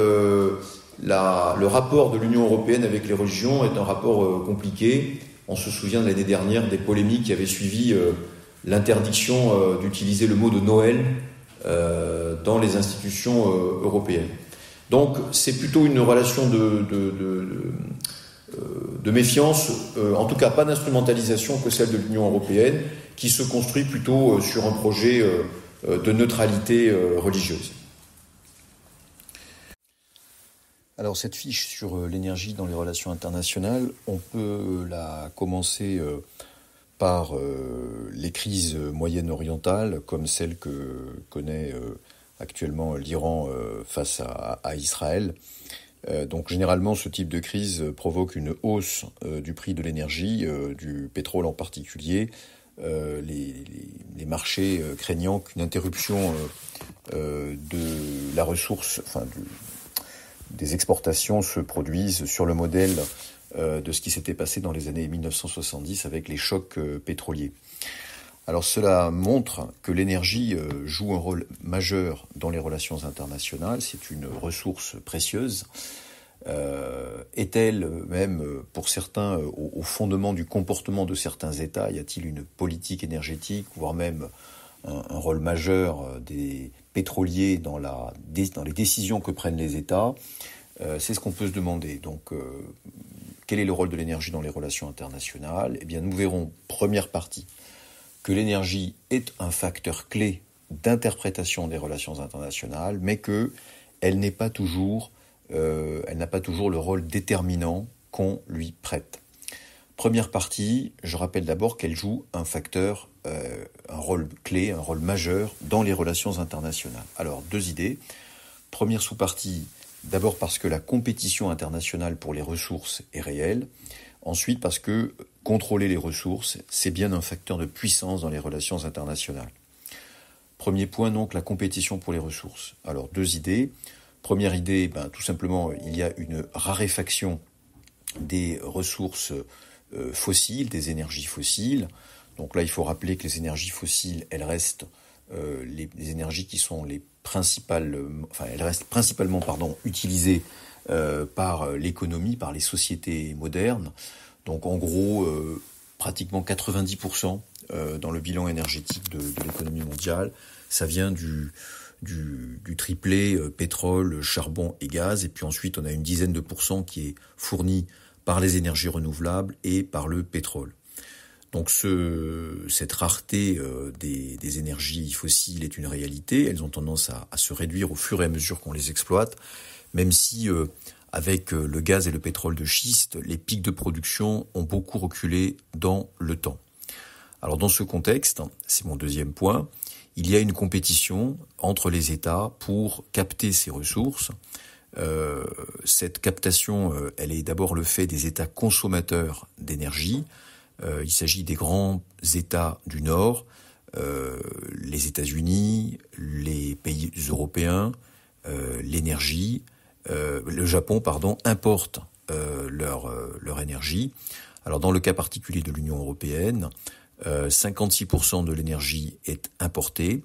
le rapport de l'Union européenne avec les religions est un rapport compliqué. On se souvient de l'année dernière des polémiques qui avaient suivi l'interdiction d'utiliser le mot de Noël dans les institutions européennes. Donc c'est plutôt une relation de méfiance, en tout cas pas d'instrumentalisation que celle de l'Union européenne, qui se construit plutôt sur un projet de neutralité religieuse. Alors cette fiche sur l'énergie dans les relations internationales, on peut la commencer par les crises moyen-orientales, comme celle que connaît actuellement l'Iran face à Israël. Donc généralement, ce type de crise provoque une hausse du prix de l'énergie, du pétrole en particulier, les marchés craignant qu'une interruption de la ressource, des exportations se produise sur le modèle de ce qui s'était passé dans les années 1970 avec les chocs pétroliers. Alors cela montre que l'énergie joue un rôle majeur dans les relations internationales. C'est une ressource précieuse. Est-elle même, pour certains, au fondement du comportement de certains États? Y a-t-il une politique énergétique, voire même un rôle majeur des pétroliers dans les décisions que prennent les États? C'est ce qu'on peut se demander. Donc, quel est le rôle de l'énergie dans les relations internationales? Eh bien, nous verrons, première partie, que l'énergie est un facteur clé d'interprétation des relations internationales, mais qu'elle n'a pas toujours le rôle déterminant qu'on lui prête. Première partie, je rappelle d'abord qu'elle joue un rôle clé, un rôle majeur dans les relations internationales. Alors, deux idées. Première sous-partie, d'abord parce que la compétition internationale pour les ressources est réelle. Ensuite, parce que contrôler les ressources, c'est bien un facteur de puissance dans les relations internationales. Premier point, donc, la compétition pour les ressources. Alors, deux idées. Première idée, tout simplement, il y a une raréfaction des ressources fossiles, des énergies fossiles. Donc là, il faut rappeler que les énergies fossiles, elles restent les énergies qui sont elles restent principalement utilisées par l'économie, par les sociétés modernes. Donc en gros, pratiquement 90% dans le bilan énergétique de l'économie mondiale, ça vient du triplé pétrole, charbon et gaz. Et puis ensuite, on a une dizaine de pourcents qui est fourni par les énergies renouvelables et par le pétrole. Donc cette rareté des énergies fossiles est une réalité. Elles ont tendance à se réduire au fur et à mesure qu'on les exploite, même si avec le gaz et le pétrole de schiste, les pics de production ont beaucoup reculé dans le temps. Alors dans ce contexte, c'est mon deuxième point, il y a une compétition entre les États pour capter ces ressources. Cette captation, elle est d'abord le fait des États consommateurs d'énergie. Il s'agit des grands États du Nord, les États-Unis, les pays européens, l'énergie. Le Japon, importe leur énergie. Alors dans le cas particulier de l'Union européenne, 56% de l'énergie est importée.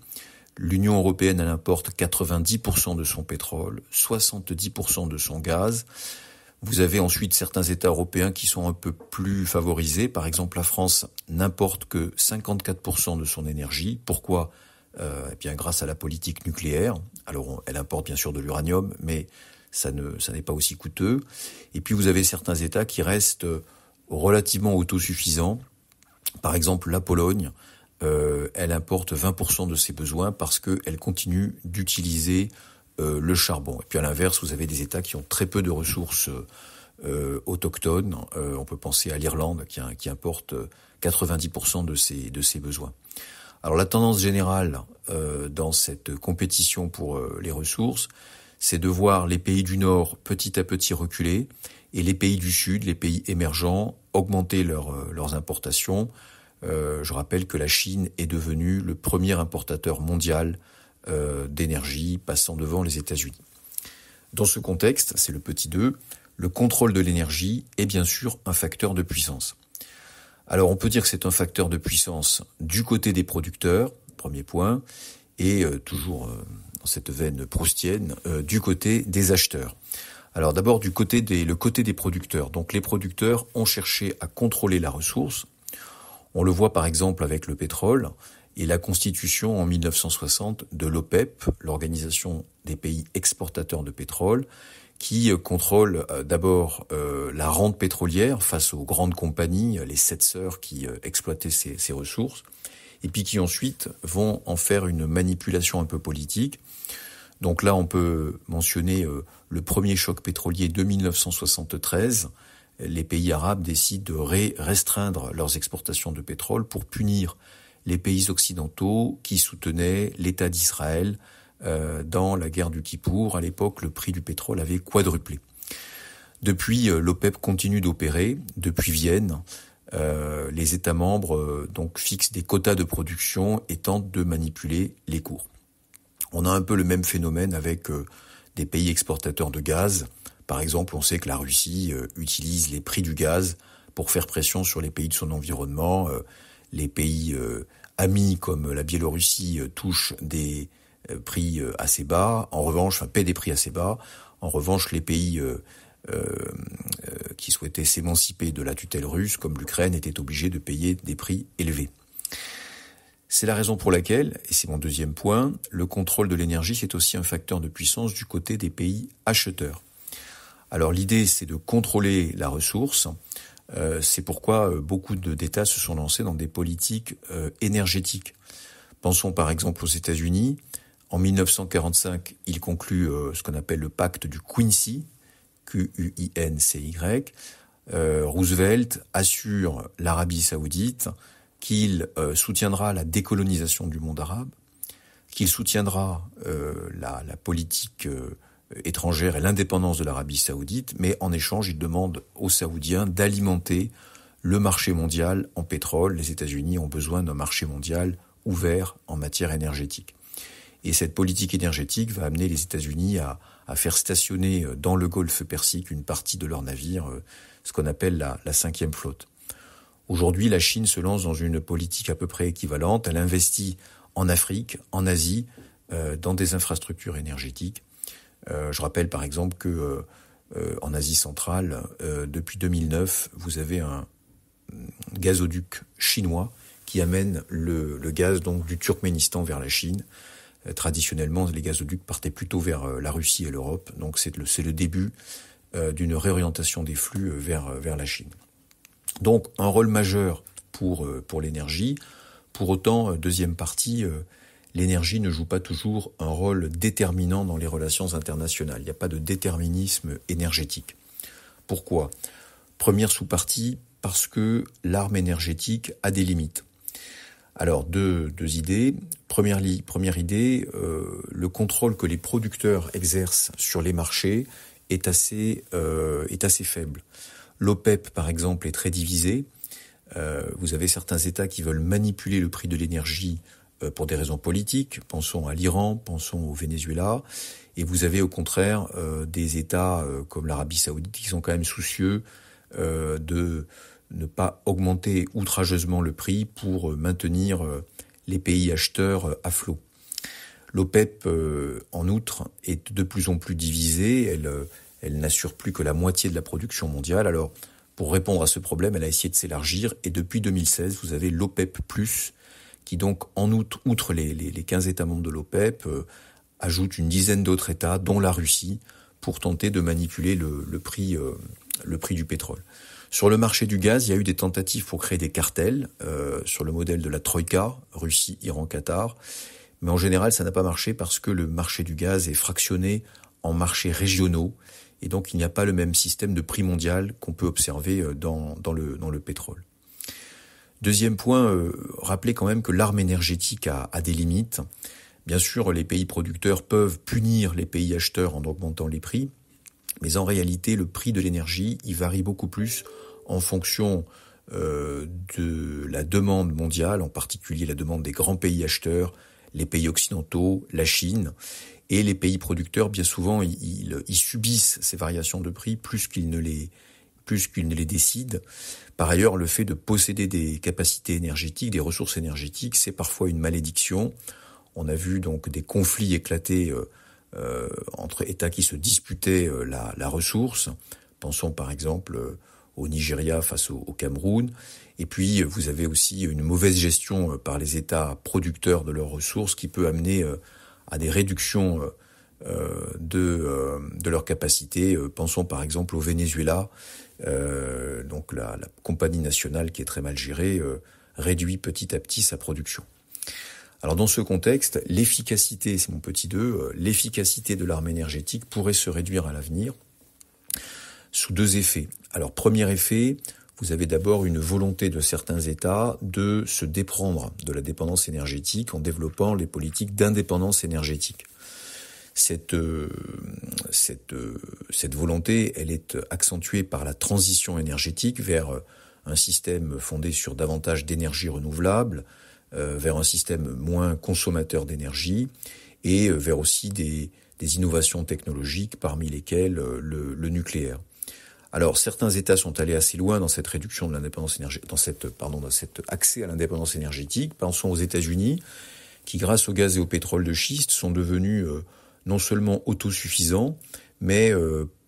L'Union européenne, elle importe 90% de son pétrole, 70% de son gaz. Vous avez ensuite certains États européens qui sont un peu plus favorisés. Par exemple, la France n'importe que 54% de son énergie. Pourquoi ? Eh bien, grâce à la politique nucléaire. Alors, elle importe bien sûr de l'uranium, mais ça n'est pas aussi coûteux. Et puis, vous avez certains États qui restent relativement autosuffisants. Par exemple, la Pologne, elle importe 20% de ses besoins parce qu'elle continue d'utiliser le charbon. Et puis à l'inverse, vous avez des États qui ont très peu de ressources autochtones. On peut penser à l'Irlande qui importe 90% de ses besoins. Alors la tendance générale dans cette compétition pour les ressources, c'est de voir les pays du Nord petit à petit reculer et les pays du Sud, les pays émergents, augmenter leurs importations. Je rappelle que la Chine est devenue le premier importateur mondial d'énergie, passant devant les États-Unis. Dans ce contexte, c'est le petit 2, le contrôle de l'énergie est bien sûr un facteur de puissance. Alors on peut dire que c'est un facteur de puissance du côté des producteurs, premier point, et toujours dans cette veine proustienne, du côté des acheteurs. Alors d'abord le côté des producteurs. Donc les producteurs ont cherché à contrôler la ressource. On le voit par exemple avec le pétrole et la constitution en 1960 de l'OPEP, l'Organisation des pays exportateurs de pétrole, qui contrôle d'abord la rente pétrolière face aux grandes compagnies, les 7 sœurs qui exploitaient ces ressources, et puis qui ensuite vont en faire une manipulation un peu politique. Donc là, on peut mentionner le premier choc pétrolier de 1973. Les pays arabes décident de restreindre leurs exportations de pétrole pour punir les pays occidentaux qui soutenaient l'État d'Israël dans la guerre du Kippour. À l'époque, le prix du pétrole avait quadruplé. Depuis, l'OPEP continue d'opérer, depuis Vienne. les États membres donc fixent des quotas de production et tentent de manipuler les cours. On a un peu le même phénomène avec des pays exportateurs de gaz. Par exemple, on sait que la Russie utilise les prix du gaz pour faire pression sur les pays de son environnement. Les pays amis comme la Biélorussie touchent des prix assez bas. En revanche, paient des prix assez bas. En revanche, les pays qui souhaitaient s'émanciper de la tutelle russe, comme l'Ukraine, étaient obligés de payer des prix élevés. C'est la raison pour laquelle, et c'est mon deuxième point, le contrôle de l'énergie, c'est aussi un facteur de puissance du côté des pays acheteurs. Alors l'idée, c'est de contrôler la ressource. C'est pourquoi beaucoup d'États se sont lancés dans des politiques énergétiques. Pensons par exemple aux États-Unis. En 1945, ils concluent ce qu'on appelle le pacte du Quincy, Q-U-I-N-C-Y. Roosevelt assure l'Arabie Saoudite qu'il soutiendra la décolonisation du monde arabe, qu'il soutiendra la politique étrangère et l'indépendance de l'Arabie Saoudite, mais en échange, il demande aux Saoudiens d'alimenter le marché mondial en pétrole. Les États-Unis ont besoin d'un marché mondial ouvert en matière énergétique. Et cette politique énergétique va amener les États-Unis à faire stationner dans le Golfe Persique une partie de leurs navires, ce qu'on appelle la 5e flotte. Aujourd'hui, la Chine se lance dans une politique à peu près équivalente. Elle investit en Afrique, en Asie, dans des infrastructures énergétiques. Je rappelle par exemple que en Asie centrale, depuis 2009, vous avez un gazoduc chinois qui amène le gaz donc du Turkménistan vers la Chine. Traditionnellement, les gazoducs partaient plutôt vers la Russie et l'Europe. Donc c'est le début d'une réorientation des flux vers la Chine. Donc un rôle majeur pour l'énergie. Pour autant, deuxième partie, l'énergie ne joue pas toujours un rôle déterminant dans les relations internationales. Il n'y a pas de déterminisme énergétique. Pourquoi ? Première sous-partie, parce que l'arme énergétique a des limites. Alors, deux idées. Première idée, le contrôle que les producteurs exercent sur les marchés est assez faible. L'OPEP, par exemple, est très divisé. Vous avez certains États qui veulent manipuler le prix de l'énergie pour des raisons politiques. Pensons à l'Iran, pensons au Venezuela. Et vous avez au contraire des États comme l'Arabie Saoudite qui sont quand même soucieux de ne pas augmenter outrageusement le prix pour maintenir les pays acheteurs à flot. L'OPEP, en outre, est de plus en plus divisée. Elle n'assure plus que la moitié de la production mondiale. Alors, pour répondre à ce problème, elle a essayé de s'élargir. Et depuis 2016, vous avez l'OPEP+, qui donc, outre les 15 États membres de l'OPEP, ajoute une dizaine d'autres États, dont la Russie, pour tenter de manipuler le prix du pétrole. Sur le marché du gaz, il y a eu des tentatives pour créer des cartels sur le modèle de la Troïka, Russie, Iran, Qatar. Mais en général, ça n'a pas marché parce que le marché du gaz est fractionné en marchés régionaux. Et donc, il n'y a pas le même système de prix mondial qu'on peut observer dans le pétrole. Deuxième point, rappelez quand même que l'arme énergétique a des limites. Bien sûr, les pays producteurs peuvent punir les pays acheteurs en augmentant les prix. Mais en réalité, le prix de l'énergie, il varie beaucoup plus en fonction de la demande mondiale, en particulier la demande des grands pays acheteurs, les pays occidentaux, la Chine, et les pays producteurs, bien souvent, ils subissent ces variations de prix plus qu'ils ne les décident. Par ailleurs, le fait de posséder des capacités énergétiques, des ressources énergétiques, c'est parfois une malédiction. On a vu donc des conflits éclater entre États qui se disputaient la ressource. Pensons par exemple au Nigeria face au Cameroun. Et puis vous avez aussi une mauvaise gestion par les États producteurs de leurs ressources qui peut amener à des réductions de leurs capacités. Pensons par exemple au Venezuela. Donc la compagnie nationale qui est très mal gérée réduit petit à petit sa production. Alors dans ce contexte, l'efficacité, c'est mon petit 2, l'efficacité de l'arme énergétique pourrait se réduire à l'avenir sous deux effets. Alors premier effet, vous avez d'abord une volonté de certains États de se déprendre de la dépendance énergétique en développant les politiques d'indépendance énergétique. Cette volonté, elle est accentuée par la transition énergétique vers un système fondé sur davantage d'énergie renouvelable, vers un système moins consommateur d'énergie et vers aussi des innovations technologiques parmi lesquelles le nucléaire. Alors certains États sont allés assez loin dans cette réduction de l'indépendance énergétique, dans cet accès à l'indépendance énergétique. Pensons aux États-Unis, qui grâce au gaz et au pétrole de schiste sont devenus non seulement autosuffisants, mais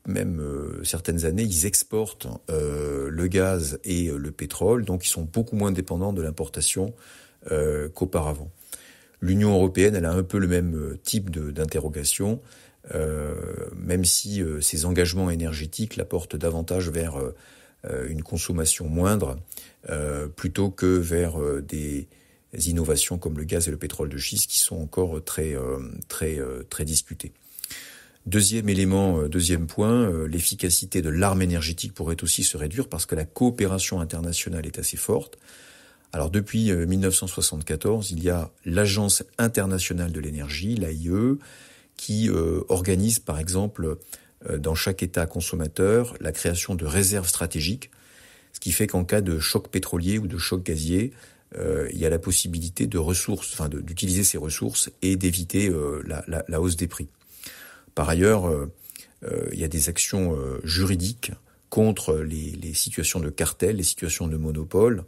même certaines années ils exportent le gaz et le pétrole, donc ils sont beaucoup moins dépendants de l'importation qu'auparavant. L'Union européenne, elle a un peu le même type d'interrogation. Même si ces engagements énergétiques la portent davantage vers une consommation moindre, plutôt que vers des innovations comme le gaz et le pétrole de schiste qui sont encore très discutées. Deuxième point, l'efficacité de l'arme énergétique pourrait aussi se réduire parce que la coopération internationale est assez forte. Alors depuis 1974, il y a l'Agence internationale de l'énergie, l'AIE, qui organise par exemple dans chaque État consommateur la création de réserves stratégiques, ce qui fait qu'en cas de choc pétrolier ou de choc gazier, il y a la possibilité d'utiliser ces ressources et d'éviter la hausse des prix. Par ailleurs, il y a des actions juridiques contre les situations de cartel, les situations de monopole.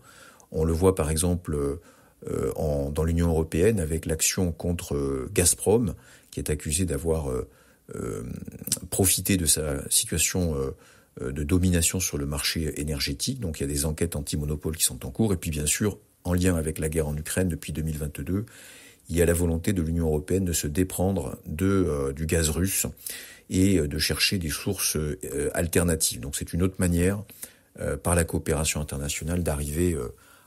On le voit par exemple dans l'Union européenne avec l'action contre Gazprom, qui est accusé d'avoir profité de sa situation de domination sur le marché énergétique. Donc il y a des enquêtes anti-monopole qui sont en cours. Et puis bien sûr, en lien avec la guerre en Ukraine depuis 2022, il y a la volonté de l'Union européenne de se déprendre du gaz russe et de chercher des sources alternatives. Donc c'est une autre manière, par la coopération internationale, d'arriver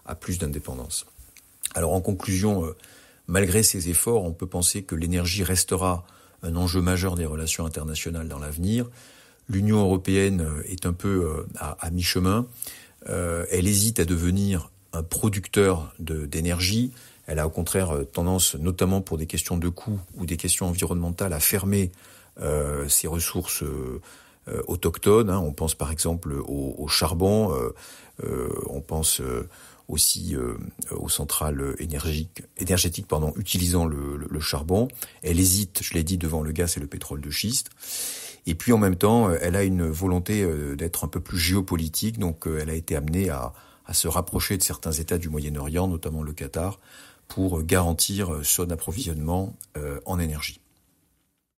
à plus d'indépendance. Alors en conclusion, malgré ces efforts, on peut penser que l'énergie restera un enjeu majeur des relations internationales dans l'avenir. L'Union européenne est un peu à mi-chemin. Elle hésite à devenir un producteur d'énergie. Elle a au contraire tendance, notamment pour des questions de coûts ou des questions environnementales, à fermer ses ressources autochtones. On pense par exemple au charbon, on pense aussi aux centrales énergétiques utilisant le charbon. Elle hésite, je l'ai dit, devant le gaz et le pétrole de schiste. Et puis en même temps, elle a une volonté d'être un peu plus géopolitique, donc elle a été amenée à se rapprocher de certains États du Moyen-Orient, notamment le Qatar, pour garantir son approvisionnement en énergie.